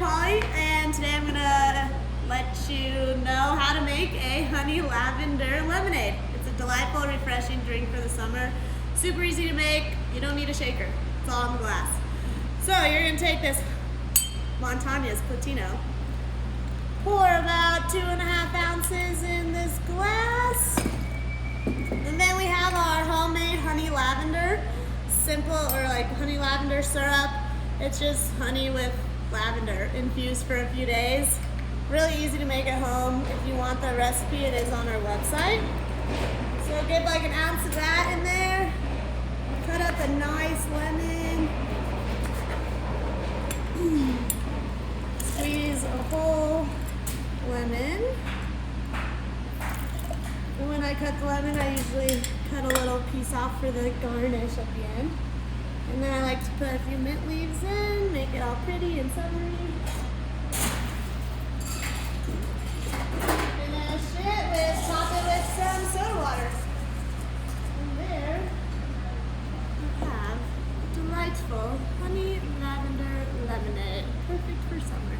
Polly, and today I'm gonna let you know how to make a honey lavender lemonade. It's a delightful, refreshing drink for the summer. Super easy to make. You don't need a shaker. It's all in the glass. So you're gonna take this Montaña's Platino, pour about 2.5 ounces in this glass, and then we have our homemade honey lavender, simple, or like honey lavender syrup. It's just honey with lavender infused for a few days. Really easy to make at home. If you want the recipe, it is on our website. So get like an ounce of that in there. Cut up a nice lemon. Squeeze a whole lemon. And when I cut the lemon, I usually cut a little piece off for the garnish at the end. And then I like to put a few mint leaves in, make it all pretty and summery. Finish it top it with some soda water. And there we have delightful honey lavender lemonade, perfect for summer.